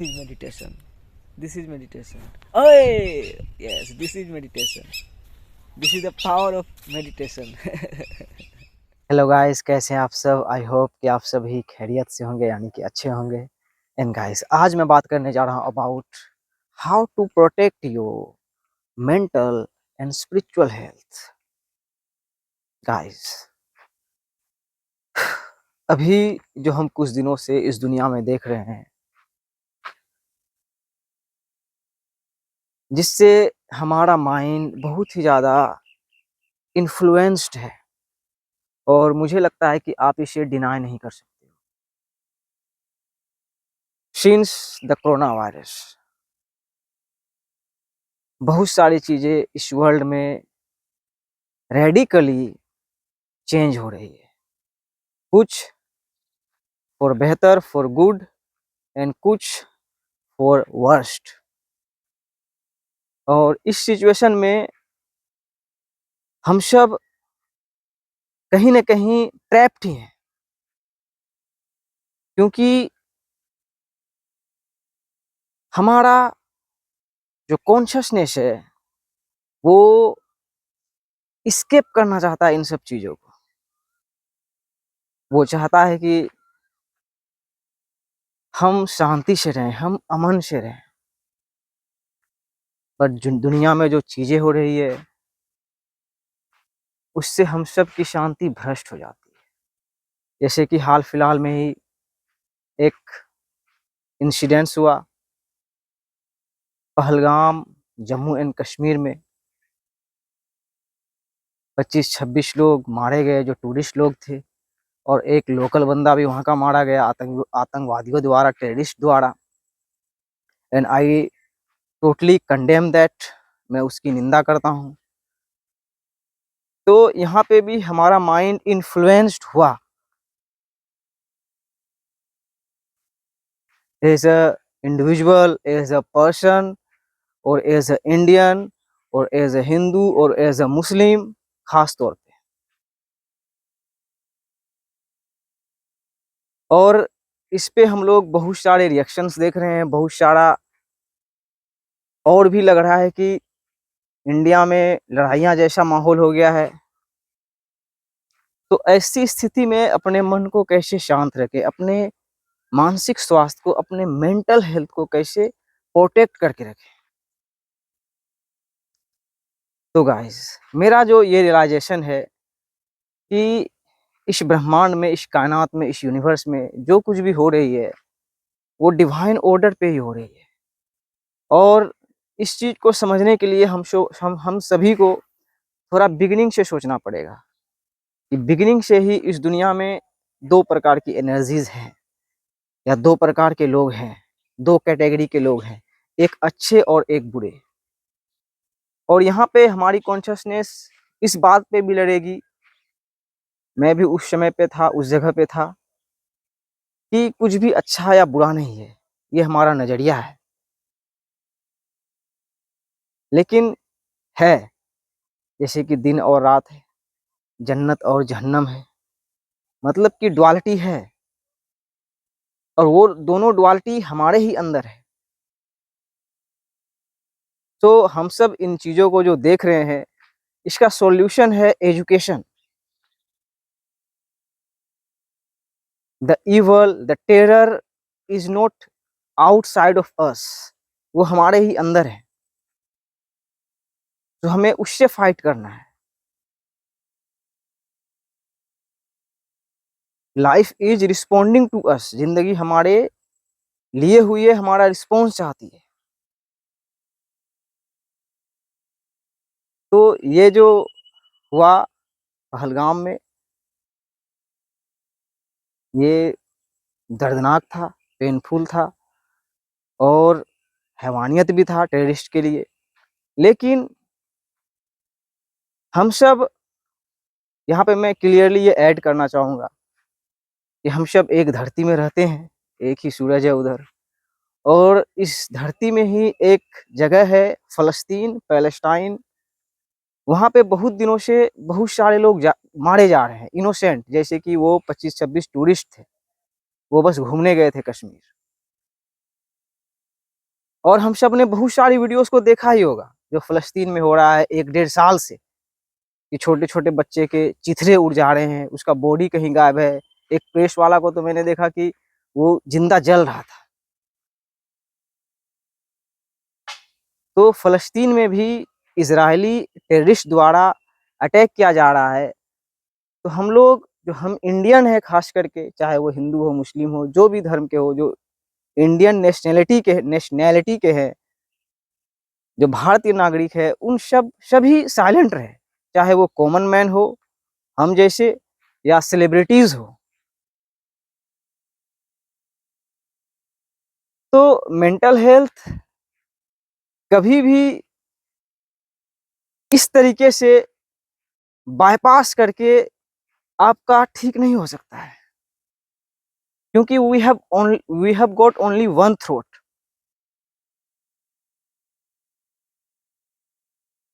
is meditation. This is meditation. Oh, yes, this is meditation. This is the power of meditation. Hello guys, कैसे हैं आप सब? I hope कि आप सभी खैरियत से होंगे, यानी कि अच्छे होंगे। एंड गाइस, आज मैं बात करने जा रहा हूँ about how to protect your mental and spiritual health. Guys, अभी जो हम कुछ दिनों से इस दुनिया में देख रहे हैं, जिससे हमारा माइंड बहुत ही ज़्यादा इन्फ्लुएंस्ड है, और मुझे लगता है कि आप इसे डिनाई नहीं कर सकते। सिंस द कोरोना वायरस, बहुत सारी चीज़ें इस वर्ल्ड में रेडिकली चेंज हो रही है। कुछ फॉर बेहतर, फॉर गुड, एंड कुछ फॉर वर्स्ट। और इस सिचुएशन में हम सब कहीं न कहीं ट्रैप्ड ही हैं, क्योंकि हमारा जो कॉन्शियसनेस है वो एस्केप करना चाहता है इन सब चीज़ों को। वो चाहता है कि हम शांति से रहें, हम अमन से रहें। पर दुनिया में जो चीज़ें हो रही है, उससे हम सब की शांति भ्रष्ट हो जाती है। जैसे कि हाल फिलहाल में ही एक इंसिडेंस हुआ पहलगाम, जम्मू एंड कश्मीर में। 25-26 लोग मारे गए जो टूरिस्ट लोग थे, और एक लोकल बंदा भी वहाँ का मारा गया आतंकवादियों द्वारा, टेररिस्ट द्वारा। And I totally condemn that, मैं उसकी निंदा करता हूँ। तो यहाँ पे भी हमारा माइंड इन्फ्लुएंस्ड हुआ as a individual, as a person, और एज अ इंडियन, और एज अ हिंदू, और एज अ मुस्लिम खास तौर पे। और इस पे हम लोग बहुत सारे रिएक्शंस देख रहे हैं, बहुत सारा और भी लग रहा है कि इंडिया में लड़ाइयाँ जैसा माहौल हो गया है। तो ऐसी स्थिति में अपने मन को कैसे शांत रखें, अपने मानसिक स्वास्थ्य को, अपने मेंटल हेल्थ को कैसे प्रोटेक्ट करके रखें। तो गाइस, मेरा जो ये रियलाइजेशन है कि इस ब्रह्मांड में, इस कायनात में, इस यूनिवर्स में जो कुछ भी हो रही है वो डिवाइन ऑर्डर पे ही हो रही है। और इस चीज़ को समझने के लिए हम सभी को थोड़ा बिगिनिंग से सोचना पड़ेगा कि बिगिनिंग से ही इस दुनिया में दो प्रकार की एनर्जीज हैं, या दो प्रकार के लोग हैं, दो कैटेगरी के लोग हैं, एक अच्छे और एक बुरे। और यहाँ पे हमारी कॉन्शियसनेस इस बात पे भी लड़ेगी, मैं भी उस समय पे था, उस जगह पे था, कि कुछ भी अच्छा या बुरा नहीं है, ये हमारा नजरिया है। लेकिन है, जैसे कि दिन और रात है, जन्नत और जहन्नम है, मतलब कि डुअलिटी है, और वो दोनों डुअलिटी हमारे ही अंदर है। तो हम सब इन चीज़ों को जो देख रहे हैं, इसका सॉल्यूशन है education. The evil, the terror is not outside of us, वो हमारे ही अंदर है। तो हमें उससे फाइट करना है। Life is responding to us, जिंदगी हमारे लिए हुई है, हमारा रिस्पॉन्स चाहती है। तो ये जो हुआ पहलगाम में, ये दर्दनाक था, पेनफुल था, और हैवानियत भी था टेररिस्ट के लिए। लेकिन हम सब, यहाँ पे मैं क्लियरली ये ऐड करना चाहूँगा कि हम सब एक धरती में रहते हैं, एक ही सूरज है उधर, और इस धरती में ही एक जगह है फ़लस्तीन, पैलेस्टाइन। वहाँ पे बहुत दिनों से बहुत सारे लोग मारे जा रहे हैं, इनोसेंट, जैसे कि वो 25-26 टूरिस्ट थे, वो बस घूमने गए थे कश्मीर। और हम सब ने बहुत सारी वीडियोस को देखा ही होगा जो फ़लस्तीन में हो रहा है 1 डेढ़ साल से, कि छोटे-छोटे बच्चे के चिथड़े उड़ जा रहे हैं, उसका बॉडी कहीं गायब है। एक प्रेस वाला को तो मैंने देखा कि वो ज़िंदा जल रहा था। तो फ़लस्तीन में भी इज़राइली टेररिस्ट द्वारा अटैक किया जा रहा है। तो हम लोग जो हम इंडियन हैं ख़ास करके, चाहे वो हिंदू हो, मुस्लिम हो, जो भी धर्म के हो, जो इंडियन नेशनैलिटी के हैं, जो भारतीय नागरिक है, उन सभी साइलेंट रहे। चाहे वो कॉमन मैन हो, हम जैसे, या सेलिब्रिटीज़ हो। तो मेंटल हेल्थ कभी भी इस तरीके से बायपास करके आपका ठीक नहीं हो सकता है, क्योंकि we have got only one throat.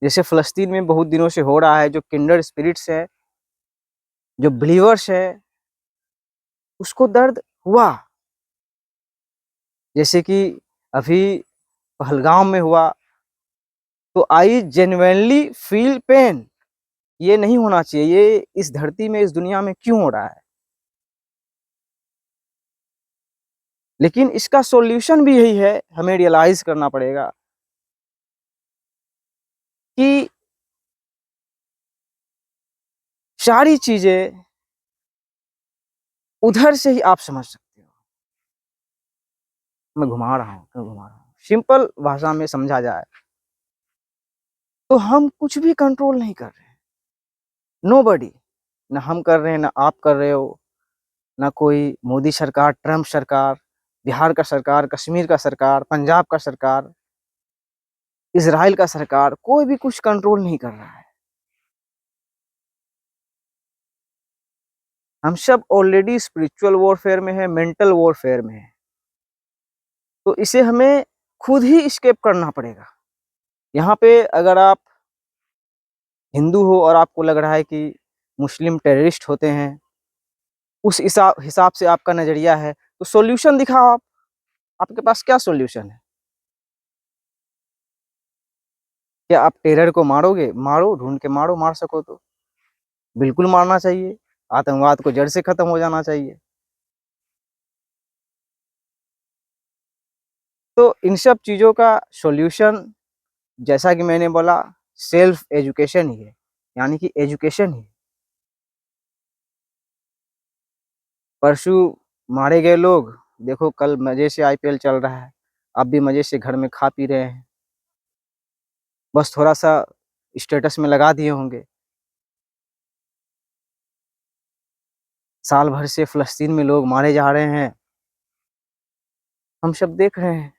जैसे फ़लस्तीन में बहुत दिनों से हो रहा है, जो किंडर स्पिरिट्स है, जो बिलीवर्स है, उसको दर्द हुआ। जैसे कि अभी पहलगाम में हुआ, तो आई जेन्युइनली फील पेन। ये नहीं होना चाहिए, ये इस धरती में, इस दुनिया में क्यों हो रहा है। लेकिन इसका सॉल्यूशन भी यही है, हमें रियलाइज़ करना पड़ेगा कि सारी चीज़ें उधर से ही आप समझ सकते हो। मैं घुमा रहा हूँ, क्यों घुमा रहा हूँ? सिंपल भाषा में समझा जाए तो हम कुछ भी कंट्रोल नहीं कर रहे हैं। नोबडी, ना हम कर रहे हैं, ना आप कर रहे हो, ना कोई मोदी सरकार, ट्रम्प सरकार, बिहार का सरकार, कश्मीर का सरकार, पंजाब का सरकार, इज़राइल का सरकार, कोई भी कुछ कंट्रोल नहीं कर रहा है। हम सब ऑलरेडी स्पिरिचुअल वॉरफेयर में है, मेंटल वॉरफेयर में है। तो इसे हमें खुद ही एस्केप करना पड़ेगा। यहाँ पे अगर आप हिंदू हो और आपको लग रहा है कि मुस्लिम टेररिस्ट होते हैं, उस हिसाब से आपका नज़रिया है, तो सॉल्यूशन दिखाओ आप। आपके पास क्या सॉल्यूशन है? क्या आप टेरर को मारोगे? मारो, ढूँढ के मारो, मार सको तो। बिल्कुल मारना चाहिए। आतंकवाद को जड़ से खत्म हो जाना चाहिए। तो इन सब चीज़ों का सॉल्यूशन, जैसा कि मैंने बोला, सेल्फ एजुकेशन ही है, यानी कि एजुकेशन ही। परसों मारे गए लोग, देखो कल मज़े से आईपीएल चल रहा है, आप भी मज़े से घर में खा पी रहे हैं। बस थोड़ा-सा स्टेटस में लगा दिए होंगे। साल भर से फ़लस्तीन में लोग मारे जा रहे हैं, हम सब देख रहे हैं।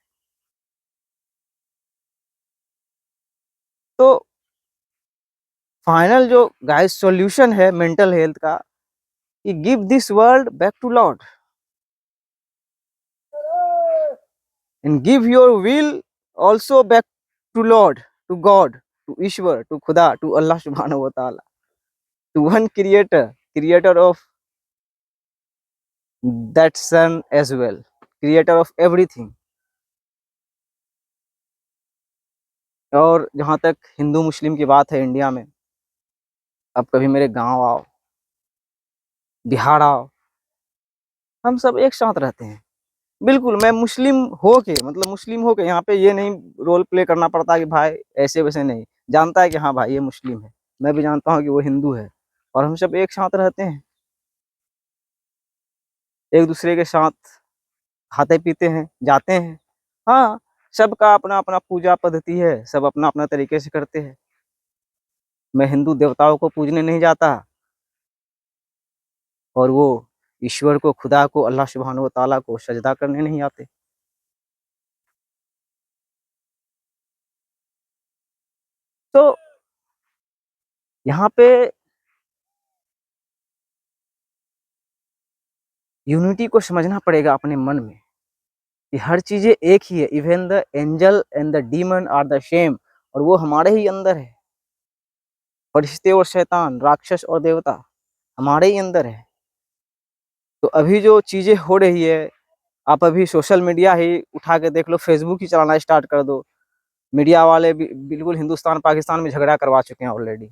तो फाइनल जो गाइस सॉल्यूशन है मेंटल हेल्थ का, कि give this world back to lord and give your will also back to lord, to god, to Ishwar, to Khuda, to Allah सुब्हानहू व तआला, to one creator of that sun as well, creator of everything. और जहाँ तक हिंदू मुस्लिम की बात है India में, अब कभी मेरे गाँव आओ, बिहार आओ, हम सब एक साथ रहते हैं। बिल्कुल, मैं मुस्लिम हो के, मतलब मुस्लिम हो के यहाँ पे ये नहीं रोल प्ले करना पड़ता कि भाई ऐसे-वैसे नहीं। जानता है कि हाँ भाई ये मुस्लिम है, मैं भी जानता हूँ कि वो हिंदू है, और हम सब एक साथ रहते हैं, एक-दूसरे के साथ खाते-पीते हैं, जाते हैं। हाँ, सबका अपना-अपना पूजा पद्धति है, सब अपना-अपना तरीके से करते हैं। मैं हिंदू देवताओं को पूजने नहीं जाता, और वो ईश्वर को, खुदा को, अल्लाह सुब्हानहू व तआला को सजदा करने नहीं आते। तो यहाँ पे यूनिटी को समझना पड़ेगा अपने मन में, कि हर चीज़ें एक ही है, even the angel and the demon are the same, और वो हमारे ही अंदर है। फरिश्ते और शैतान, राक्षस और देवता हमारे ही अंदर है। तो अभी जो चीज़ें हो रही है, आप अभी सोशल मीडिया ही उठा के देख लो, फेसबुक ही चलाना स्टार्ट कर दो, मीडिया वाले भी बिल्कुल हिंदुस्तान पाकिस्तान में झगड़ा करवा चुके हैं ऑलरेडी।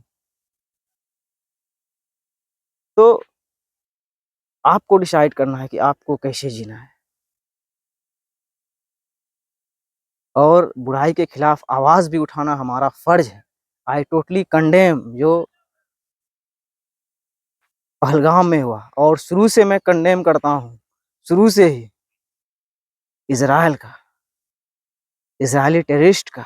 तो आपको डिसाइड करना है कि आपको कैसे जीना है, और बुराई के खिलाफ आवाज भी उठाना हमारा फर्ज है। आई टोटली कंडेम जो पहलगाम में हुआ, और शुरू से मैं कंडेम करता हूँ, शुरू से ही, इजराइल का, इजरायली टेररिस्ट का।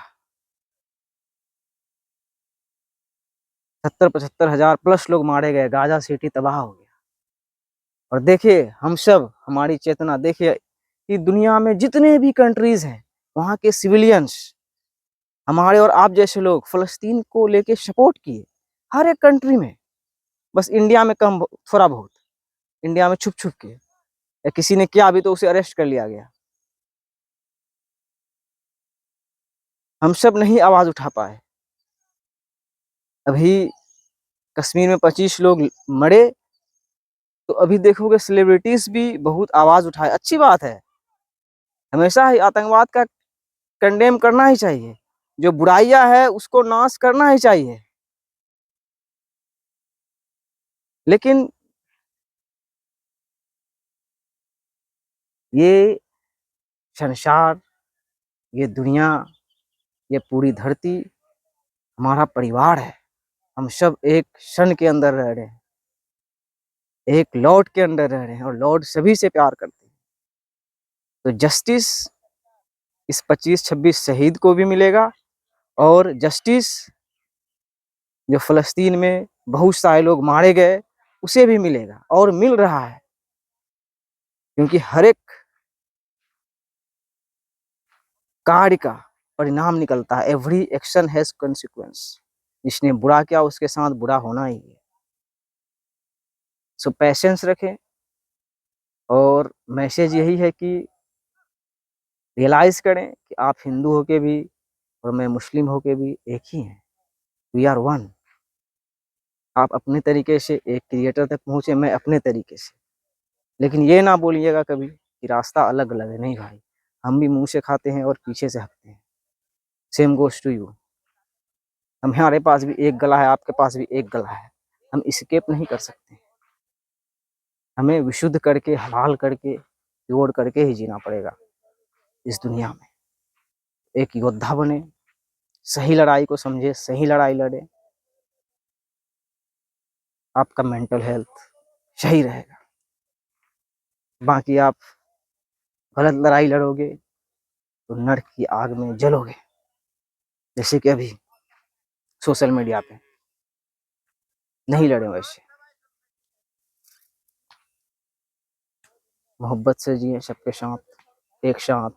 70-75 हजार प्लस लोग मारे गए, गाजा सिटी तबाह हो गया। और देखिए हम सब, हमारी चेतना देखिए कि दुनिया में जितने भी कंट्रीज हैं, वहाँ के सिविलियंस, हमारे और आप जैसे लोग फलस्तीन को लेके सपोर्ट किए, हर एक कंट्री में। बस इंडिया में कम, थोड़ा बहुत, इंडिया में छुप छुप के, या किसी ने किया भी तो उसे अरेस्ट कर लिया गया। हम सब नहीं आवाज उठा पाए। अभी कश्मीर में 25 लोग मरे, तो अभी देखोगे सेलिब्रिटीज भी बहुत आवाज उठाए, अच्छी बात है। हमेशा ही आतंकवाद का कंडेम करना ही चाहिए, जो बुराइयां है उसको नाश करना ही चाहिए। लेकिन ये संसार, ये दुनिया, ये पूरी धरती हमारा परिवार है। हम सब एक सन के अंदर रह रहे हैं, एक लॉर्ड के अंदर रह रहे हैं, और लॉर्ड सभी से प्यार करते हैं। तो जस्टिस इस 25-26 शहीद को भी मिलेगा, और जस्टिस जो फलस्तीन में बहुत सारे लोग मारे गए उसे भी मिलेगा, और मिल रहा है। क्योंकि हर एक कार्य का परिणाम निकलता है। Every action has consequence. जिसने बुरा किया उसके साथ बुरा होना ही है। सो पैशंस रखें, और मैसेज यही है कि रियलाइज करें कि आप हिंदू होके भी और मैं मुस्लिम होके भी एक ही हैं। We are one. आप अपने तरीके से एक क्रिएटर तक पहुंचे, मैं अपने तरीके से। लेकिन ये ना बोलिएगा कभी कि रास्ता अलग अलग है। नहीं भाई, हम भी मुंह से खाते हैं और पीछे से हकते हैं। Same goes to you. हमारे पास भी एक गला है, आपके पास भी एक गला है। हम स्केप नहीं कर सकते। हमें विशुद्ध करके, हलाल करके, प्योर करके ही जीना पड़ेगा इस दुनिया में। एक योद्धा बने, सही लड़ाई को समझे, सही लड़ाई लड़े, आपका मेंटल हेल्थ सही रहेगा। बाकी आप गलत लड़ाई लड़ोगे तो नरक की आग में जलोगे, जैसे कि अभी सोशल मीडिया पे। नहीं लड़े वैसे, मोहब्बत से जिए सबके साथ, एक साथ।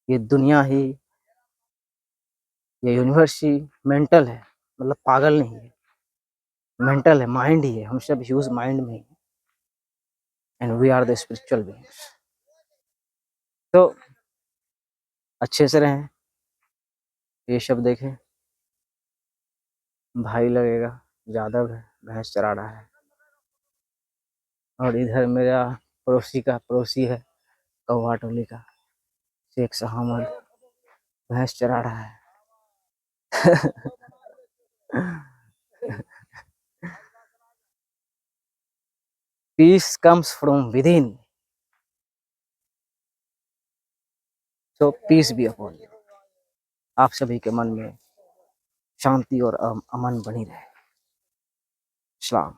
ये दुनिया ही, ये यूनिवर्स ही मेंटल है, मतलब पागल नहीं है, मेंटल है, माइंड ही है। हम सब ह्यूज माइंड में ही, and we are the spiritual beings. तो अच्छे से रहें। ये सब देखें, भाई लगेगा, यादव है, भैंस चरा रहा है। और इधर मेरा पड़ोसी है, कौवा टोली का शेख साहमद, भैंस चरा रहा है। Peace comes from within, so peace be upon you. आप सभी के मन में शांति और अमन बनी रहे। सलाम।